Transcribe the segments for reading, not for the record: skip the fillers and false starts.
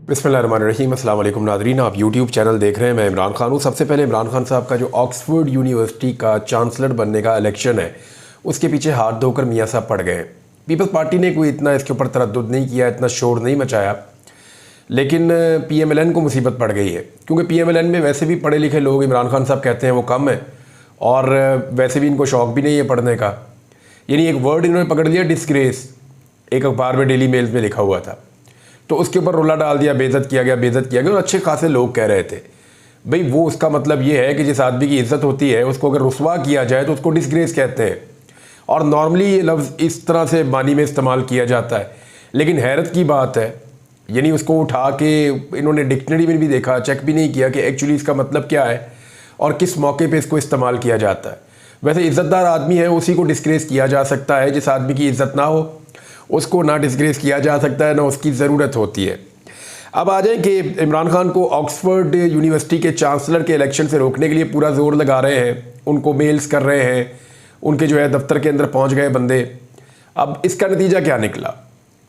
बिस्मिल्लाहिर्रहमानिर्रहीम। अस्सलाम वालेकुम नादरीन, आप यूट्यूब चैनल देख रहे हैं। मैं इमरान खान हूँ। सबसे पहले इमरान खान साहब का जो ऑक्सफोर्ड यूनिवर्सिटी का चांसलर बनने का इलेक्शन है उसके पीछे हाथ धोकर मियाँ साहब पड़ गए। पीपल्स पार्टी ने कोई इतना इसके ऊपर तरद्दुद नहीं किया, इतना शोर नहीं मचाया, लेकिन PMLN को मुसीबत पड़ गई है क्योंकि PMLN में वैसे भी पढ़े लिखे लोग इमरान खान साहब कहते हैं वो कम है और वैसे भी इनको शौक़ भी नहीं है पढ़ने का। यानी एक वर्ड इन्होंने पकड़ लिया, डिस्ग्रेस, एक अखबार में डेली मेल्स में लिखा हुआ था, तो उसके ऊपर रोला डाल दिया, बेइज्जत किया गया और अच्छे खासे लोग कह रहे थे भाई वो उसका मतलब ये है कि जिस आदमी की इज्जत होती है उसको अगर रुस्वा किया जाए तो उसको डिस्ग्रेस कहते हैं। और नॉर्मली ये लफ्ज़ इस तरह से मानी में इस्तेमाल किया जाता है, लेकिन हैरत की बात है यानी उसको उठा के इन्होंने डिक्शनरी में भी देखा, चेक भी नहीं किया कि एक्चुअली इसका मतलब क्या है और किस मौके पे इसको इस्तेमाल किया जाता है। वैसे इज़्ज़तदार आदमी है उसी को डिस्ग्रेस किया जा सकता है, जिस आदमी की इज़्ज़त ना हो उसको ना डिस्ग्रेस किया जा सकता है, ना उसकी ज़रूरत होती है। अब आ जाए कि इमरान खान को ऑक्सफोर्ड यूनिवर्सिटी के चांसलर के इलेक्शन से रोकने के लिए पूरा जोर लगा रहे हैं, उनको मेल्स कर रहे हैं, उनके जो है दफ्तर के अंदर पहुंच गए बंदे। अब इसका नतीजा क्या निकला?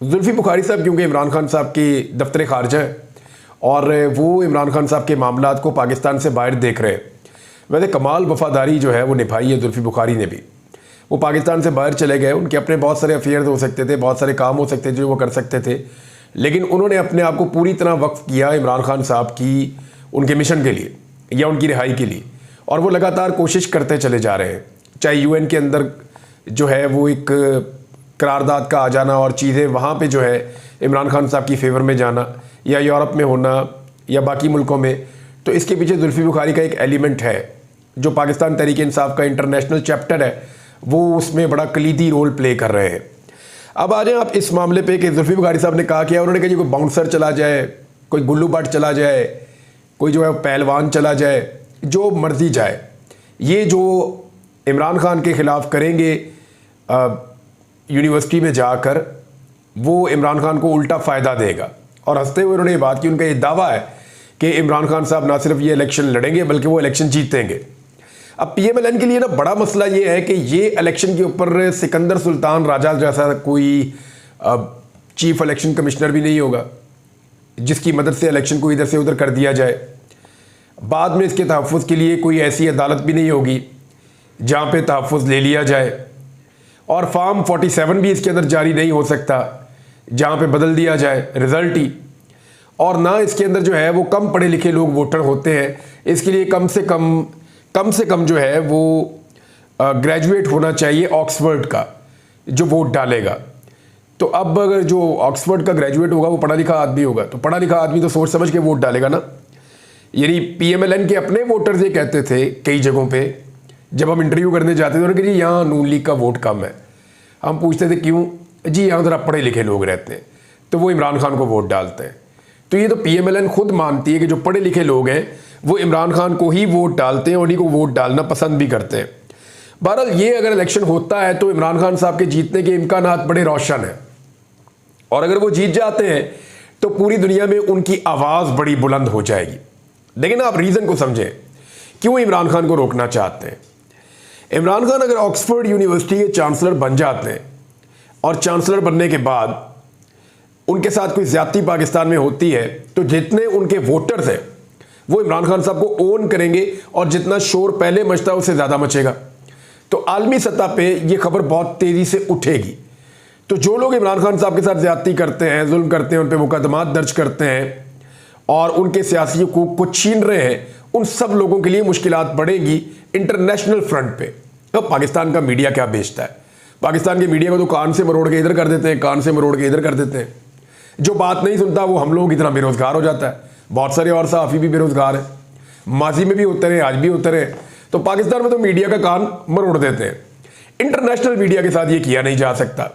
जुल्फ़ी बुखारी साहब क्योंकि इमरान खान साहब की दफ्तर खारजा है और वो इमरान खान साहब के मामलात को पाकिस्तान से बाहर देख रहे हैं। वैसे कमाल वफादारी जो है वो निभाई है जुल्फ़ी बुखारी ने भी। वो पाकिस्तान से बाहर चले गए, उनके अपने बहुत सारे अफेयर्स हो सकते थे, बहुत सारे काम हो सकते थे जो वो कर सकते थे, लेकिन उन्होंने अपने आप को पूरी तरह वक्फ किया इमरान खान साहब की उनके मिशन के लिए या उनकी रिहाई के लिए, और वो लगातार कोशिश करते चले जा रहे हैं। चाहे UN के अंदर जो है वो एक करारदाद का आ जाना और चीज़ें वहाँ पे जो है इमरान खान साहब की फेवर में जाना, या यूरोप में होना या बाकी मुल्कों में, तो इसके पीछे जुल्फ़ी बुखारी का एक एलिमेंट है जो पाकिस्तान तहरीक इंसाफ का इंटरनेशनल चैप्टर है, वो उसमें बड़ा कलीदी रोल प्ले कर रहे हैं। अब आ जाए आप इस मामले पे कि जुल्फ़ी बुखारी साहब ने कहा क्या, उन्होंने कहा जी कोई बाउंसर चला जाए, कोई गुल्लू भट्ट चला जाए, कोई जो है पहलवान चला जाए, जो मर्जी जाए, ये जो इमरान खान के ख़िलाफ़ करेंगे यूनिवर्सिटी में जाकर वो इमरान खान को उल्टा फ़ायदा देगा। और हंसते हुए उन्होंने ये बात की, उनका ये दावा है कि इमरान खान साहब ना सिर्फ ये इलेक्शन लड़ेंगे बल्कि वो इलेक्शन जीतेंगे। अब PMLN के लिए ना बड़ा मसला ये है कि ये इलेक्शन के ऊपर सिकंदर सुल्तान राजा जैसा कोई चीफ इलेक्शन कमिश्नर भी नहीं होगा जिसकी मदद से इलेक्शन को इधर से उधर कर दिया जाए। बाद में इसके तहफ़्फ़ुज़ के लिए कोई ऐसी अदालत भी नहीं होगी जहाँ पे तहफ़्फ़ुज़ ले लिया जाए, और फॉर्म 47 भी इसके अंदर जारी नहीं हो सकता जहाँ पे बदल दिया जाए रिज़ल्ट ही। और ना इसके अंदर जो है वो कम पढ़े लिखे लोग वोटर होते हैं, इसके लिए कम से कम जो है वो ग्रेजुएट होना चाहिए ऑक्सफोर्ड का जो वोट डालेगा। तो अब अगर जो ऑक्सफोर्ड का ग्रेजुएट होगा वो पढ़ा लिखा आदमी होगा, तो पढ़ा लिखा आदमी तो सोच समझ के वोट डालेगा ना। यानी PMLN के अपने वोटर्स ये कहते थे कई जगहों पे, जब हम इंटरव्यू करने जाते थे उन्होंने कहा जी यहाँ नून लीग का वोट कम है। हम पूछते थे क्यों? जी यहाँ ज़रा पढ़े लिखे लोग रहते हैं तो वो इमरान खान को वोट डालते हैं। तो ये तो PMLN खुद मानती है कि जो पढ़े लिखे लोग हैं वो इमरान खान को ही वोट डालते हैं, उन्हीं को वोट डालना पसंद भी करते हैं। बहरहाल ये अगर इलेक्शन होता है तो इमरान खान साहब के जीतने के इम्कानात बड़े रोशन हैं, और अगर वो जीत जाते हैं तो पूरी दुनिया में उनकी आवाज़ बड़ी बुलंद हो जाएगी। लेकिन आप रीज़न को समझें क्यों इमरान खान को रोकना चाहते हैं। इमरान खान अगर ऑक्सफोर्ड यूनिवर्सिटी के चांसलर बन जाते हैं और चांसलर बनने के बाद उनके साथ कोई ज़्यादती पाकिस्तान में होती है तो जितने उनके वोटर्स हैं वो इमरान खान साहब को ओन करेंगे और जितना शोर पहले मचता उससे ज़्यादा मचेगा। तो आलमी सतह पे ये खबर बहुत तेज़ी से उठेगी। तो जो लोग इमरान खान साहब के साथ ज़्यादती करते हैं, जुल्म करते हैं, उन पर मुकदमात दर्ज करते हैं और उनके सियासी हुकूक को छीन रहे हैं, उन सब लोगों के लिए मुश्किलात बढ़ेगी इंटरनेशनल फ्रंट पे। अब पाकिस्तान का मीडिया क्या बेचता है? पाकिस्तान के मीडिया को तो कान से मरोड़ के इधर कर देते हैं, कान से मरोड़ के इधर कर देते हैं। जो बात नहीं सुनता वो हम लोगों की तरह बेरोजगार हो जाता है। बहुत सारे और सहाफ़ी भी बेरोजगार हैं, माजी में भी होते रहे, आज भी होते रहे। तो पाकिस्तान में तो मीडिया का कान मरोड़ देते हैं। इंटरनेशनल मीडिया के साथ ये किया नहीं जा सकता।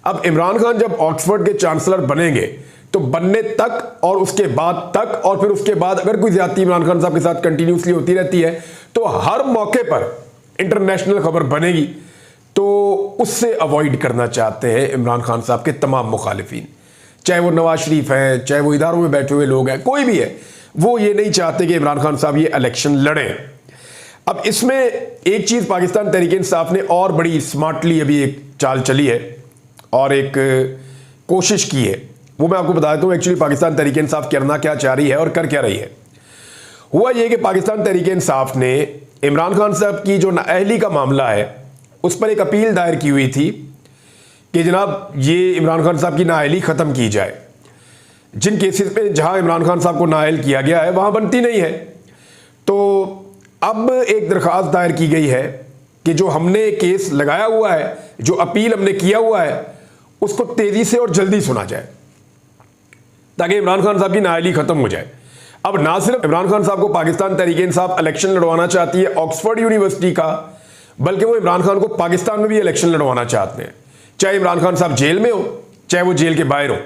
अब इमरान खान जब ऑक्सफोर्ड के चांसलर बनेंगे तो बनने तक और उसके बाद तक, और फिर उसके बाद अगर कोई ज्यादती इमरान खान साहब के साथ कंटिन्यूसली होती रहती है तो हर मौके पर इंटरनेशनल खबर बनेगी। तो उससे अवॉइड करना चाहते हैं इमरान खान साहब के तमाम मुखालिफिन, चाहे वो नवाज शरीफ हैं, चाहे वो इदारों में बैठे हुए लोग हैं, कोई भी है, वो ये नहीं चाहते कि इमरान खान साहब ये इलेक्शन लड़ें। अब इसमें एक चीज़ पाकिस्तान तहरीक इंसाफ ने और बड़ी स्मार्टली अभी एक चाल चली है और एक कोशिश की है वो मैं आपको बता देता हूँ एक्चुअली पाकिस्तान तहरीक इंसाफ करना क्या चाह रही है और कर क्या रही है। हुआ ये कि पाकिस्तान तहरीक इंसाफ ने इमरान खान साहब की जो नाअहली का मामला है उस पर एक अपील दायर की हुई थी कि जनाब ये इमरान खान साहब की नाअहली ख़त्म की जाए। जिन केसेस पे जहां इमरान खान साहब को नाअहल किया गया है वहां बनती नहीं है। तो अब एक दरख्वास्त दायर की गई है कि जो हमने केस लगाया हुआ है, जो अपील हमने किया हुआ है, उसको तेज़ी से और जल्दी सुना जाए ताकि इमरान खान साहब की नाअहली ख़त्म हो जाए। अब ना सिर्फ इमरान खान साहब को पाकिस्तान तहरीक इंसाफ इलेक्शन लड़वाना चाहती है ऑक्सफोर्ड यूनिवर्सिटी का, बल्कि वो इमरान खान को पाकिस्तान में भी इलेक्शन लड़वाना चाहते हैं, चाहे इमरान खान साहब जेल में हो चाहे वो जेल के बाहर हो।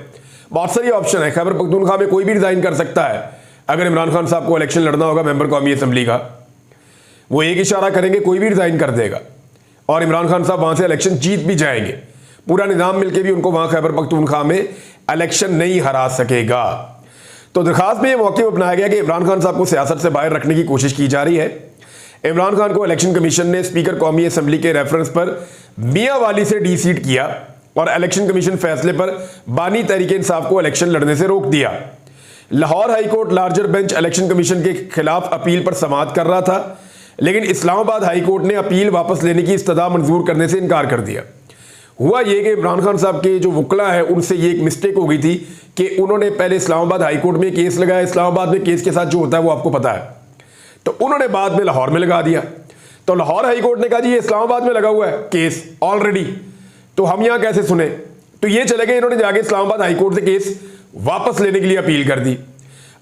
बहुत सारी ऑप्शन है। खैबर पख्तूनख्वा में कोई भी रिजाइन कर सकता है अगर इमरान खान साहब को इलेक्शन लड़ना होगा मेंबर कौमी असम्बली का, वो एक इशारा करेंगे कोई भी रिजाइन कर देगा और इमरान खान साहब वहां से इलेक्शन जीत भी जाएंगे। पूरा निजाम मिलकर भी उनको वहां खैबर पख्तूनख्वा में इलेक्शन नहीं हरा सकेगा। तो दरखास्त में यह मौके अपनाया गया कि इमरान खान साहब को सियासत से बाहर रखने की कोशिश की जा रही है। इमरान खान को इलेक्शन कमीशन ने स्पीकर कौमी असम्बली के रेफरेंस पर मियांवाली से डी-सीट किया और इलेक्शन कमीशन फैसले पर बानी तहरीक इंसाफ को इलेक्शन लड़ने से रोक दिया। Lahore high court larger bench election commission के खिलाफ अपील पर समाअत कर रहा था, लेकिन इस्लामाबाद हाई कोर्ट ने अपील वापस लेने की इस्तदा मंजूर करने से इनकार कर दिया। हुआ ये कि इमरान खान साहब के जो वकला है उनसे ये एक मिस्टेक हो गई थी कि उन्होंने पहले इस्लामाबाद हाई कोर्ट में केस लगाया। इस्लामाबाद में केस के साथ जो होता है वो आपको पता है, तो उन्होंने बाद में लाहौर में लगा दिया। तो लाहौर हाई कोर्ट ने कहा जी ये इस्लामाबाद में लगा हुआ है केस ऑलरेडी, तो हम यहां कैसे सुने। तो ये चले गए, इन्होंने जाके इस्लामाबाद हाई कोर्ट से केस वापस लेने के लिए अपील कर दी।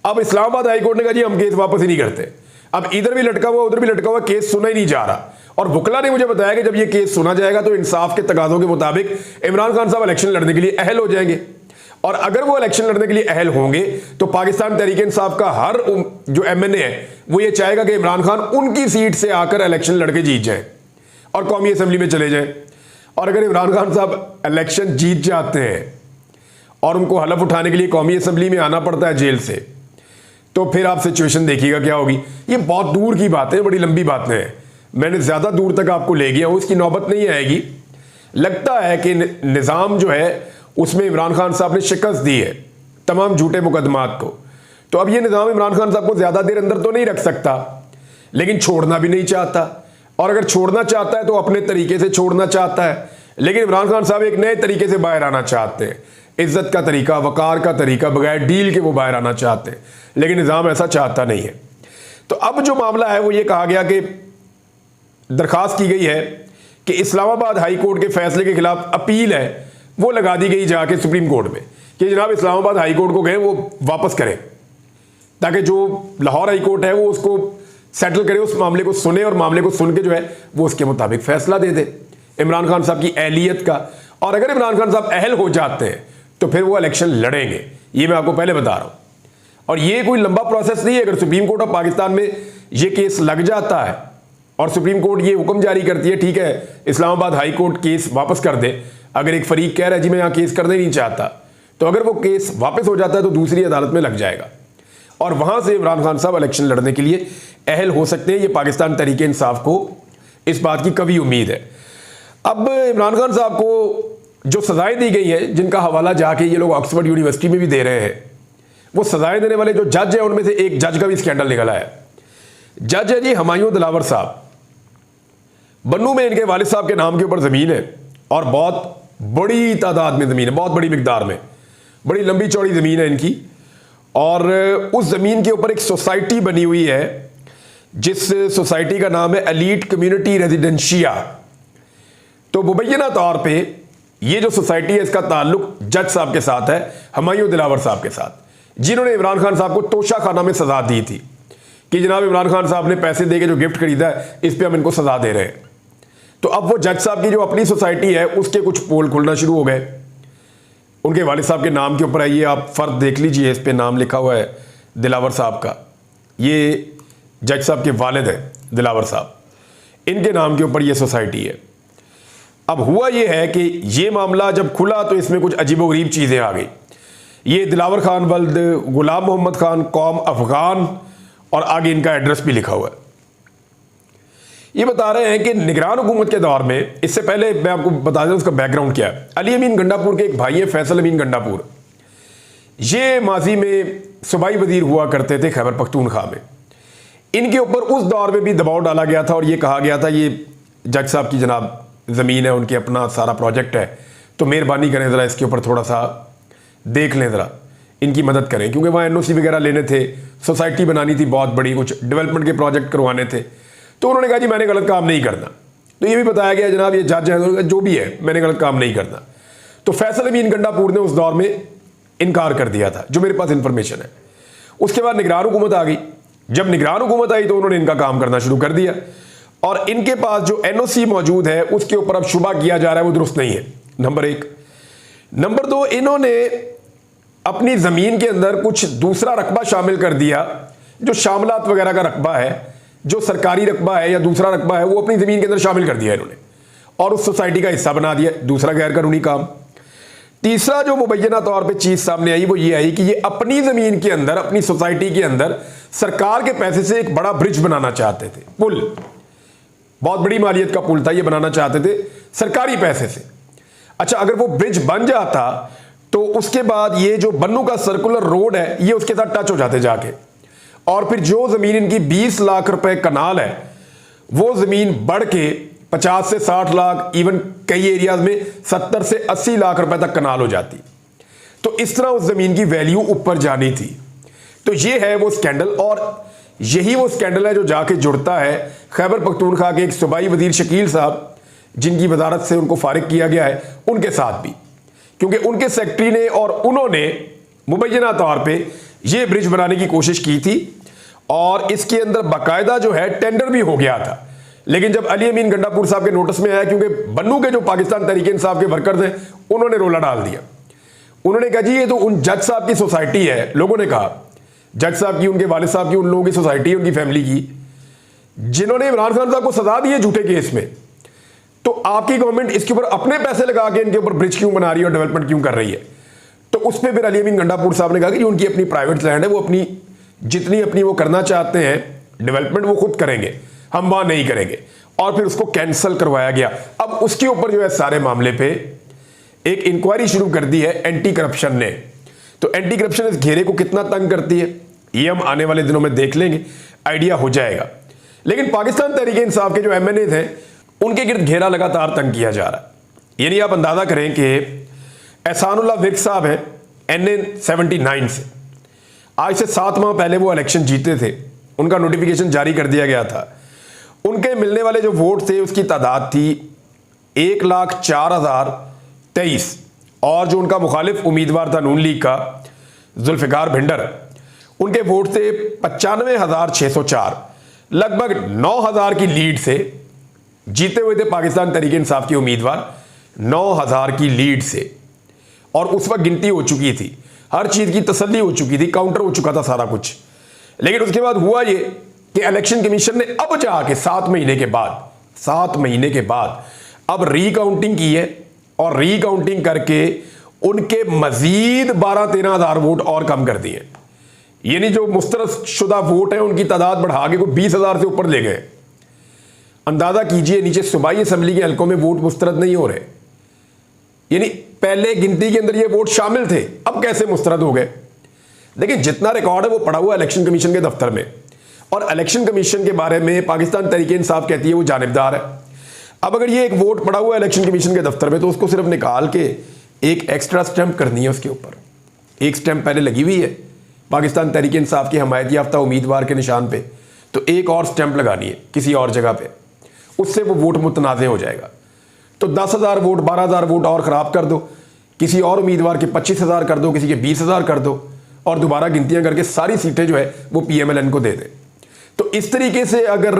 अब इस्लामाबाद हाई कोर्ट ने कहा जी हम केस वापस ही नहीं करते। अब इधर भी लटका हुआ उधर भी लटका हुआ, केस सुना ही नहीं जा रहा। और वकला ने मुझे बताया कि जब ये केस सुना जाएगा तो इंसाफ के तकाजों के मुताबिक इमरान खान साहब इलेक्शन लड़ने के लिए अहल हो जाएंगे, और अगर वो इलेक्शन लड़ने के लिए अहल होंगे तो पाकिस्तान तहरीक इंसाफ का हर जो एमएनए है वो ये चाहेगा कि इमरान खान उनकी सीट से आकर इलेक्शन लड़के जीत जाए और कौमी असम्बली में चले जाए। और अगर इमरान खान साहब इलेक्शन जीत जाते हैं और उनको हलफ उठाने के लिए कौमी असम्बली में आना पड़ता है जेल से, तो फिर आप सिचुएशन देखिएगा क्या होगी। ये बहुत दूर की बातें, बड़ी लंबी बातें हैं, मैंने ज़्यादा दूर तक आपको ले गया हूँ, इसकी नौबत नहीं आएगी। लगता है कि निज़ाम जो है उसमें इमरान खान साहब ने शिकस्त दी है तमाम झूठे मुकदमात को। तो अब ये निज़ाम इमरान खान साहब को ज़्यादा देर अंदर तो नहीं रख सकता, लेकिन छोड़ना भी नहीं चाहता, और अगर छोड़ना चाहता है तो अपने तरीके से छोड़ना चाहता है। लेकिन इमरान खान साहब एक नए तरीके से बाहर आना चाहते हैं, इज्जत का तरीका, वकार का तरीका, बगैर डील के वो बाहर आना चाहते हैं, लेकिन निज़ाम ऐसा चाहता नहीं है। तो अब जो मामला है वो ये कहा गया कि दरखास्त की गई है कि इस्लामाबाद हाई कोर्ट के फैसले के खिलाफ अपील है वो लगा दी गई जाके सुप्रीम कोर्ट में कि जनाब इस्लामाबाद हाई कोर्ट को गए वो वापस करें, ताकि जो लाहौर हाई कोर्ट है वो उसको सेटल करे, उस मामले को सुने और मामले को सुन के जो है वो उसके मुताबिक फैसला दे दे इमरान खान साहब की अहलियत का। और अगर इमरान खान साहब अहल हो जाते हैं तो फिर वो इलेक्शन लड़ेंगे, ये मैं आपको पहले बता रहा हूं। और ये कोई लंबा प्रोसेस नहीं है। अगर सुप्रीम कोर्ट ऑफ पाकिस्तान में ये केस लग जाता है और सुप्रीम कोर्ट ये हुक्म जारी करती है ठीक है इस्लामाबाद हाई कोर्ट केस वापस कर दे, अगर एक फरीक कह रहा है जी मैं यहाँ केस करना ही नहीं चाहता, तो अगर वो केस वापस हो जाता है तो दूसरी अदालत में लग जाएगा और वहां से इमरान खान साहब इलेक्शन लड़ने के लिए अहल हो सकते हैं। ये पाकिस्तान तहरीक इंसाफ को इस बात की कभी उम्मीद है। अब इमरान खान साहब को जो सजाएं दी गई हैं, जिनका हवाला जाके ये लोग ऑक्सफोर्ड यूनिवर्सिटी में भी दे रहे हैं, वो सजाएं देने वाले जो जज है उनमें से एक जज का भी स्कैंडल निकला है। जज है जी हुमायूं दिलावर साहब। बन्नू में इनके वालिद साहब के नाम के ऊपर ज़मीन है और बहुत बड़ी तादाद में ज़मीन है, बहुत बड़ी मिकदार में, बड़ी लंबी चौड़ी ज़मीन है इनकी। और उस ज़मीन के ऊपर एक सोसाइटी बनी हुई है जिस सोसाइटी का नाम है एलीट कम्युनिटी रेजिडेंशिया। तो मुबैना तौर पे ये जो सोसाइटी है इसका ताल्लुक जज साहब के साथ है, हुमायूं दिलावर साहब के साथ, जिन्होंने इमरान खान साहब को तोशा खाना में सजा दी थी कि जनाब इमरान खान साहब ने पैसे दे के जो गिफ्ट खरीदा है इस पर हम इनको सजा दे रहे हैं। तो अब वो जज साहब की जो अपनी सोसाइटी है उसके कुछ पोल खुलना शुरू हो गए, उनके वालिद साहब के नाम के ऊपर है। ये आप फर्द देख लीजिए, इस पे नाम लिखा हुआ है दिलावर साहब का। ये जज साहब के वालिद हैं दिलावर साहब, इनके नाम के ऊपर ये सोसाइटी है। अब हुआ ये है कि ये मामला जब खुला तो इसमें कुछ अजीबोगरीब चीज़ें आ गई। ये दिलावर खान वल्द गुलाम मोहम्मद खान कौम अफगान, और आगे इनका एड्रेस भी लिखा हुआ है। ये बता रहे हैं कि निगरान हुकूमत के दौर में, इससे पहले मैं आपको बता दूं उसका बैकग्राउंड क्या है। अली अमीन गंडापुर के एक भाई है फैसल अमीन गंडापुर। ये माजी में सूबाई वजीर हुआ करते थे खैबर पख्तूनख्वा में। इनके ऊपर उस दौर में भी दबाव डाला गया था और ये कहा गया था ये जज साहब की जनाब ज़मीन है, उनके अपना सारा प्रोजेक्ट है, तो मेहरबानी करें ज़रा इसके ऊपर थोड़ा सा देख लें, ज़रा इनकी मदद करें, क्योंकि वहाँ एनओसी वगैरह लेने थे, सोसाइटी बनानी थी बहुत बड़ी, कुछ डेवलपमेंट के प्रोजेक्ट करवाने थे। तो उन्होंने कहा जी मैंने गलत काम नहीं करना। तो ये भी बताया गया जनाब ये जज है, जो भी है मैंने गलत काम नहीं करना। तो फैसल अमीन गंडापुर ने उस दौर में इनकार कर दिया था, जो मेरे पास इंफॉर्मेशन है। उसके बाद निगरान हुकूमत आ गई। जब निगरान हुकूमत आई तो उन्होंने इनका काम करना शुरू कर दिया और इनके पास जो एनओसी मौजूद है उसके ऊपर अब शुबा किया जा रहा है वो दुरुस्त नहीं है, नंबर एक। नंबर दो, इन्होंने अपनी ज़मीन के अंदर कुछ दूसरा रकबा शामिल कर दिया, जो शामलात वगैरह का रकबा है, जो सरकारी रकबा है या दूसरा रकबा है, वो अपनी ज़मीन के अंदर शामिल कर दिया इन्होंने और उस सोसाइटी का हिस्सा बना दिया, दूसरा गैर कानूनी काम। तीसरा जो मुबैना तौर पे चीज़ सामने आई वो ये आई कि ये अपनी ज़मीन के अंदर, अपनी सोसाइटी के अंदर सरकार के पैसे से एक बड़ा ब्रिज बनाना चाहते थे, पुल, बहुत बड़ी मालियत का पुल था, ये बनाना चाहते थे सरकारी पैसे से। अच्छा, अगर वो ब्रिज बन जाता तो उसके बाद ये जो बन्नू का सर्कुलर रोड है ये उसके साथ टच हो जाते जाके, और फिर जो ज़मीन इनकी 20 लाख रुपए कनाल है वो ज़मीन बढ़ के 50 से 60 लाख, इवन कई एरियाज में 70 से 80 लाख रुपए तक कनाल हो जाती। तो इस तरह उस ज़मीन की वैल्यू ऊपर जानी थी। तो ये है वो स्कैंडल, और यही वो स्कैंडल है जो जाके जुड़ता है खैबर पख्तूनख्वा के एक सूबाई वजीर शकील साहब, जिनकी वजारत से उनको फारिग किया गया है, उनके साथ भी, क्योंकि उनके सेक्रेटरी ने और उन्होंने मुबैना तौर पे ये ब्रिज बनाने की कोशिश की थी और इसके अंदर बाकायदा जो है टेंडर भी हो गया था। लेकिन जब अली अमीन गंडापुर साहब के नोटिस में आया, क्योंकि बन्नू के जो पाकिस्तान तहरीक इंसाफ के वर्कर्स हैं उन्होंने रोला डाल दिया। उन्होंने कहा जी ये तो उन जज साहब की सोसाइटी है, लोगों ने कहा जज साहब की, उनके वालिद साहब की, उन लोगों की सोसाइटी है, उनकी फैमिली की, जिन्होंने इमरान खान साहब को सजा दी है झूठे केस में। तो आपकी गवर्नमेंट इसके ऊपर अपने पैसे लगा के इनके ऊपर ब्रिज क्यों बना रही है और डेवलपमेंट क्यों कर रही है? तो उस पर फिर अली अमीन गंडापुर साहब ने कहा कि उनकी अपनी प्राइवेट लैंड है, वो अपनी जितनी अपनी वो करना चाहते हैं डेवलपमेंट वो खुद करेंगे, हम वहां नहीं करेंगे, और फिर उसको कैंसिल करवाया गया। अब उसके ऊपर जो है सारे मामले पे एक इंक्वायरी शुरू कर दी है एंटी करप्शन ने। तो एंटी करप्शन इस घेरे को कितना तंग करती है ये हम आने वाले दिनों में देख लेंगे, आइडिया हो जाएगा। लेकिन पाकिस्तान तहरीक इंसाफ के जो एमएनए थे उनके गिर्द घेरा लगातार तंग किया जा रहा है। यानी आप अंदाजा करें कि एहसानुल्लाह विर्क साहब हैं NA 79 से, आज से 7 माह पहले वो इलेक्शन जीते थे, उनका नोटिफिकेशन जारी कर दिया गया था। उनके मिलने वाले जो वोट थे उसकी तादाद थी 1,04,023, और जो उनका मुखालिफ उम्मीदवार था नून लीग का जुल्फिकार भिंडर, उनके वोट थे 95,604, लगभग 9,000 की लीड से जीते हुए थे पाकिस्तान तहरीक इंसाफ के उम्मीदवार, 9,000 की लीड से। और उस वक्त गिनती हो चुकी थी, हर चीज़ की तसल्ली हो चुकी थी, काउंटर हो चुका था सारा कुछ। लेकिन उसके बाद हुआ ये कि इलेक्शन कमीशन ने अब जाके 7 महीने के बाद अब रीकाउंटिंग की है, और रीकाउंटिंग करके उनके मजीद 12-13 हज़ार वोट और कम कर दिए। यानी जो मुस्तरद शुदा वोट है उनकी तादाद बढ़ा के को 20,000 से ऊपर ले गए। अंदाजा कीजिए नीचे सूबाई असेंबली के हलकों में वोट मुस्तरद नहीं हो रहे, यानी पहले गिनती के अंदर ये वोट शामिल थे, अब कैसे मुस्तरद हो गए? लेकिन जितना रिकॉर्ड है वो पड़ा हुआ इलेक्शन कमीशन के दफ्तर में, और इलेक्शन कमीशन के बारे में पाकिस्तान तहरीक इंसाफ कहती है वो जानिबदार है। अब अगर ये एक वोट पड़ा हुआ है इलेक्शन कमीशन के दफ्तर में तो उसको सिर्फ निकाल के एक एक्स्ट्रा स्टैंप करनी है उसके ऊपर। एक स्टैंप पहले लगी हुई है पाकिस्तान तहरीक इंसाफ की हमायत याफ्ता उम्मीदवार के निशान पे, तो एक और स्टैंप लगानी है किसी और जगह पे, उससे वो वोट मुतनाज़ हो जाएगा। तो 10,000 वोट 12,000 वोट और ख़राब कर दो, किसी और उम्मीदवार के 25,000 कर दो, किसी के 20,000 कर दो, और दोबारा गिनतियाँ करके सारी सीटें जो है वो PMLN को दे दें। तो इस तरीके से अगर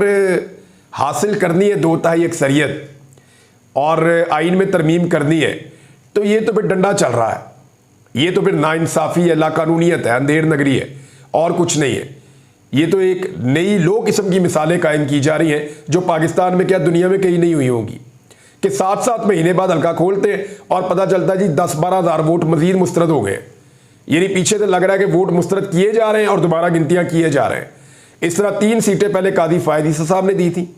हासिल करनी है 2/3 अक्सरियत और आइन में तरमीम करनी है तो ये तो फिर डंडा चल रहा है, ये तो फिर नाइंसाफ़ी है, लाकानूनियत है, अंधेर नगरी है, और कुछ नहीं है। ये तो एक नई लो किस्म की मिसालें कायम की जा रही हैं जो पाकिस्तान में क्या दुनिया में कहीं नहीं हुई होंगी, कि 7-7 महीने बाद हल्का खोलते हैं और पता चलता है जी 10-12 हज़ार वोट मजीद मुस्तरद हो गए। यानी पीछे से लग रहा है कि वोट मुस्तरद किए जा रहे हैं और दोबारा गिनतियाँ किए जा रहे हैं। इस तरह 3 सीटें पहले कादी फायद ईसा साहब ने दी थी,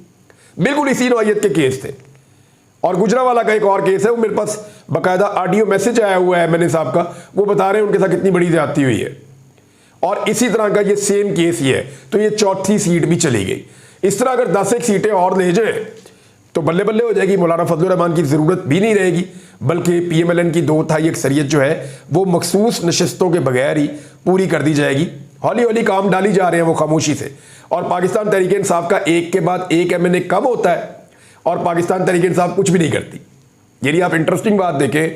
बिल्कुल इसी नौइयत के केस थे, और गुजरावाला का एक और केस है, वो मेरे पास बाकायदा ऑडियो मैसेज आया हुआ है एमएनए साहब का, वो बता रहे हैं उनके साथ कितनी बड़ी ज्यादती हुई है। और इसी तरह का ये सेम केस ही है, तो ये चौथी सीट भी चली गई। इस तरह अगर 10 एक सीटें और ले जाए तो बल्ले बल्ले हो जाएगी, मौलाना फजलुर रहमान की जरूरत भी नहीं रहेगी, बल्कि पीएमएलएन की 2/3 अक्सरियत जो है वो मखसूस नशस्तों के बगैर ही पूरी कर दी जाएगी। हौली हौली काम डाली जा रहे हैं वो खामोशी से, और पाकिस्तान तहरीक इंसाफ का एक के बाद एक एमएनए कम होता है और पाकिस्तान तहरीक इंसाफ कुछ भी नहीं करती। यदि आप इंटरेस्टिंग बात देखें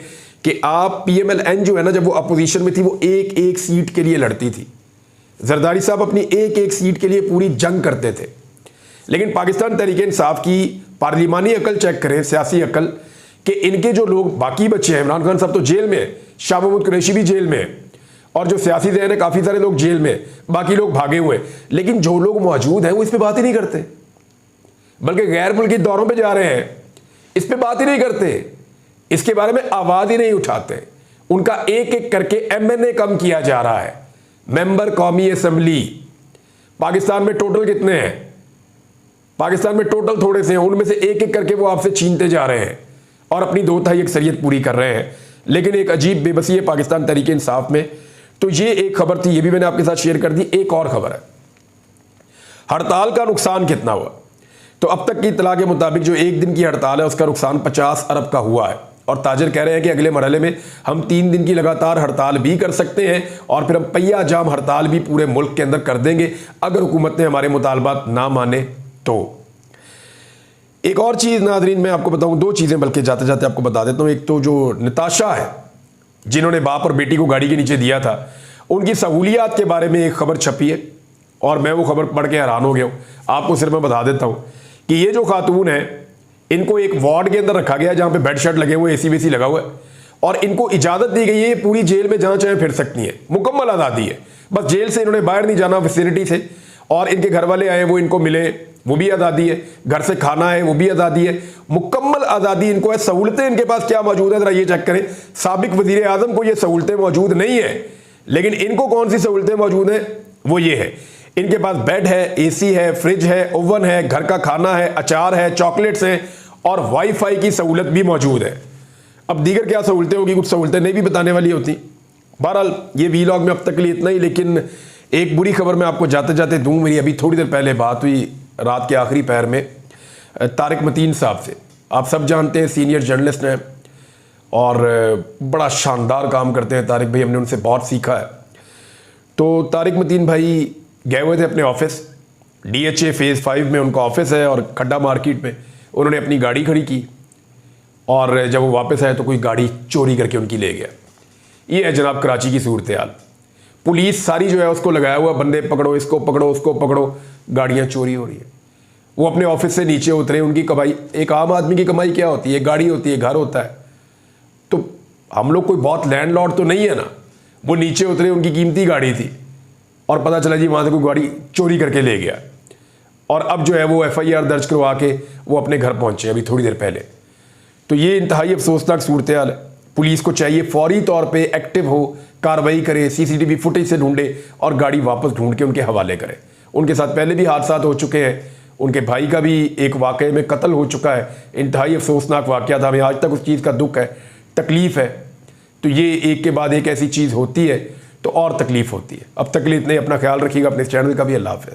कि आप पीएमएलएन जो है ना, जब वो अपोजिशन में थी वो एक एक सीट के लिए लड़ती थी। जरदारी साहब अपनी एक एक सीट के लिए पूरी जंग करते थे, लेकिन पाकिस्तान तहरीक इंसाफ की पार्लिमानी अकल चेक करें, सियासी अकल, कि इनके जो लोग बाकी बच्चे हैं, इमरान खान साहब तो जेल में है, शाह महमूद कुरैशी भी जेल में है, और जो सियासी जहन है काफ़ी सारे लोग जेल में, बाकी लोग भागे हुए, लेकिन जो लोग मौजूद हैं वो इस पर बात ही नहीं करते, बल्कि गैर मुल्की दौरों पे जा रहे हैं, इस पे बात ही नहीं करते, इसके बारे में आवाज़ ही नहीं उठाते। उनका एक एक करके एमएनए कम किया जा रहा है, मेंबर कौमी असम्बली। पाकिस्तान में टोटल कितने हैं? पाकिस्तान में टोटल थोड़े से हैं, उनमें से एक एक करके वो आपसे छीनते जा रहे हैं और अपनी 2/3 अक्सरियत पूरी कर रहे हैं। लेकिन एक अजीब बेबसी है पाकिस्तान तहरीक इंसाफ में। तो ये एक खबर थी, ये भी मैंने आपके साथ शेयर कर दी। एक और खबर है, हड़ताल का नुकसान कितना हुआ। तो अब तक की इत्तला के मुताबिक जो एक दिन की हड़ताल है उसका नुकसान 50 अरब का हुआ है, और ताजर कह रहे हैं कि अगले मरहले में हम 3 दिन की लगातार हड़ताल भी कर सकते हैं, और फिर हम पहिया जाम हड़ताल भी पूरे मुल्क के अंदर कर देंगे अगर हुकूमत ने हमारे मुतालबात ना माने तो। एक और चीज़ नाजरीन मैं आपको बताऊं, 2 चीज़ें बल्कि जाते जाते आपको बता देता हूं। एक तो जो नताशा है, जिन्होंने बाप और बेटी को गाड़ी के नीचे दिया था, उनकी सहूलियात के बारे में एक खबर छपी है, और मैं वो खबर पढ़ के हैरान हो गया हूँ। आपको सिर्फ मैं बता देता हूँ कि ये जो खातून है, इनको एक वार्ड के अंदर रखा गया जहाँ पे बेड शेड लगे हुए, एसी वेसी लगा हुआ है, और इनको इजाज़त दी गई है पूरी जेल में जहाँ चाहे फिर सकती है, मुकम्मल आज़ादी है। बस जेल से इन्होंने बाहर नहीं जाना विसिनिटी से, और इनके घर वाले आए वो इनको मिले, वो भी आज़ादी है, घर से खाना है वो भी आज़ादी है, मुकम्मल आज़ादी इनको है। सहूलतें इनके पास क्या मौजूद है ज़रा ये चेक करें। साबिक वज़ीर आज़म को ये सहूलतें मौजूद नहीं है, लेकिन इनको कौन सी सहूलतें मौजूद हैं, वो ये है, इनके पास बेड है, एसी है, फ्रिज है, ओवन है, घर का खाना है, अचार है, चॉकलेट्स हैं, और वाईफाई की सहूलत भी मौजूद है। अब दीगर क्या सहूलतें होगी, कुछ सहूलतें नहीं भी बताने वाली होती। बहरहाल ये वीलॉग में अब तक के लिए इतना ही, लेकिन एक बुरी खबर मैं आपको जाते जाते दूं। मेरी अभी थोड़ी देर पहले बात हुई रात के आखिरी पहर में तारिक मतीन साहब से। आप सब जानते हैं सीनियर जर्नलिस्ट हैं और बड़ा शानदार काम करते हैं तारिक भाई, हमने उनसे बहुत सीखा है। तो तारिक मतीन भाई गए हुए थे अपने ऑफिस, DHA फेज़ 5 में उनका ऑफिस है, और खड्डा मार्केट में उन्होंने अपनी गाड़ी खड़ी की, और जब वो वापस आए तो कोई गाड़ी चोरी करके उनकी ले गया। ये है जनाब कराची की सूरत हाल। पुलिस सारी जो है उसको लगाया हुआ, बंदे पकड़ो, इसको पकड़ो, उसको पकड़ो, गाड़ियाँ चोरी हो रही है। वो अपने ऑफिस से नीचे उतरे, उनकी कमाई, एक आम आदमी की कमाई क्या होती है, गाड़ी होती है, घर होता है। तो हम लोग कोई बहुत लैंडलॉर्ड तो नहीं है ना। वो नीचे उतरे, उनकी कीमती गाड़ी थी, और पता चला जी वहाँ से कोई गाड़ी चोरी करके ले गया, और अब जो है वो FIR दर्ज करवा के वो अपने घर पहुँचे अभी थोड़ी देर पहले। तो ये इंतहाई अफसोसनाक सूरत हाल है। पुलिस को चाहिए फौरी तौर पे एक्टिव हो, कार्रवाई करे, CCTV फुटेज से ढूंढे और गाड़ी वापस ढूंढ के उनके हवाले करे। उनके साथ पहले भी हादसा हो चुके हैं, उनके भाई का भी एक वाक़े में कत्ल हो चुका है, इंतहाई अफसोसनाक वाक़या था। हमें आज तक उस चीज़ का दुख है, तकलीफ़ है। तो ये एक के बाद एक ऐसी चीज़ होती है तो और तकलीफ़ होती है। अब तक के लिए इतने, अपना ख्याल रखिएगा, अपने चैनल का भी। अल्लाह हाफ़िज़।